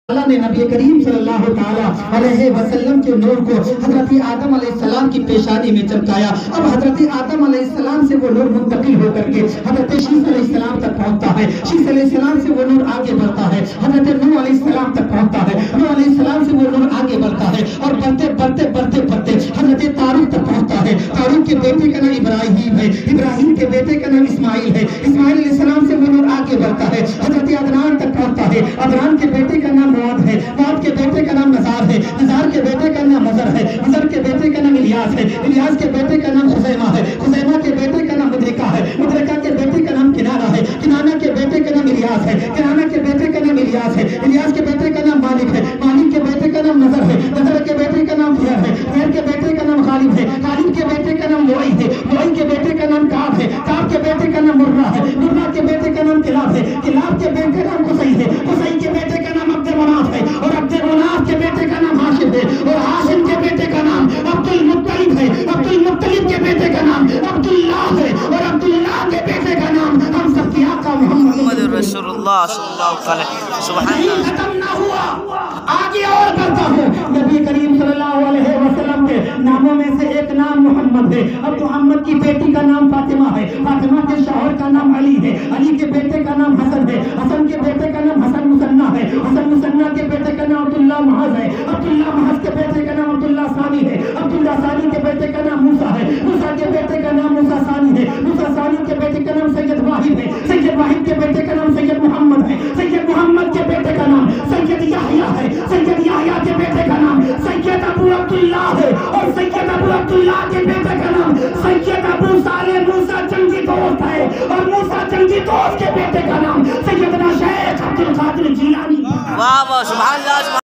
اللہ نے نبی کریم صلی اللہ تعالیٰ علیہ وسلم کے نور کو حضرت آدم علیہ السلام کی پیشانی میں چمکایا۔ اب حضرت آدم علیہ السلام سے وہ نور منتقل ہو کر کے حضرت شیس علیہ السلام تک پہنچتا ہے۔ شیس علیہ السلام سے وہ نور آگے بڑھتا ہے، حضرت نوح علیہ السلام تک پہنچتا ہے۔ نوح علیہ السلام سے وہ نور آگے بڑھتا ہے اور بڑھتے حضرت طارق تک پہنچتا ہے۔ طارق کے بیٹے کا نام ابراہیم ہے، ابراہیم کے بیٹے کا نام اسماعیل ہے، اسماعیل علیہ السلام سے وہ نور آگے بڑھتا ہے، حضرت عدنان تک پہنچتا ہے۔ عدنان کے بیٹے کا نام مواد ہے، مواد کے بیٹے کا نام نزار ہے، نزار کے بیٹے کا نام مزر ہے، مزر کے بیٹے کا نام الیاس ہے، الیاس کے بیٹے کا نام خزیمہ ہے، خزیمہ کے بیٹے کا نام مدرکہ ہے، مدرکہ کے بیٹے کا نام کنانہ ہے، کنانہ کے بیٹے کا نام الیاس ہے، کنانہ کے بیٹے کا نام الیاس ہے، الیاس کے بیٹے کا نام مالک ہے، مالک کے بیٹے کا نام نظر ہے، نظر کے بیٹے کا نام فیر ہے، فیر کے بیٹے کا نام غالب ہے، غالب کے بیٹے کا نام لوئی ہے، لوئی کے بیٹے کا نام کعب ہے، کعب کے بیٹے کا نام مرہ ہے، مرہ کے بیٹے کا نام کلاب ہے، کلاب کے بیٹے کا نام قصی ہے، قصی کے بیٹے کا نام عبد مناف ہے، اور عبد مناف کے بیٹے کا نام ہاشم ہے، اور ہاشم کے بیٹے کا نام عبد المطلب ہے، عبد المطلب کے بیٹے کا نام عبداللہ ہے، اور عبداللہ کے بیٹے کا نام ہم سب کی آقا محمد رسول اللہ صلی اللہ علیہ وسلم۔ سبحان اللہ، ختم نہ ہوا، آگے اور بڑھتا ہوں۔ نبی کریم صلی اللہ علیہ وسلم کے ناموں میں سے ایک نام محمد ہے۔ اب محمد کی بیٹی کا نام فاطمہ ہے، فاطمہ کے شوہر کا نام علی ہے، علی کے بیٹے کا نام حسن ہے، حسن کے بیٹے کا نام حسن مثنیٰ ہے، حسن مثنیٰ کے بیٹے کا نام عبداللہ محض ہے، عبداللہ محض کے بیٹے کا نام عبداللہ ثانی ہے، عبداللہ ثانی کے بیٹے کا نام موسیٰ ہے، موسیٰ کے بیٹے کا نام موسیٰ ثانی ہے، موسیٰ ثانی کے بیٹے کا نام سید واحد ہے، سید واحد کے بیٹے کا نام سید محمد ہے، سید محمد کے بیٹے کا نام سید یحییٰ ہے، سید یحییٰ کے بیٹے کا نام سید ابو عبداللہ ہے، اور سید ابو عبداللہ کے بیٹے کا نام سید ابو صالح موسیٰ جنگی دوست ہے، اور موسیٰ جنگی دوست کے بیٹے کا نام سیدنا شیخ عبد القادر جیلانی۔ واہ واہ، سبحان اللہ۔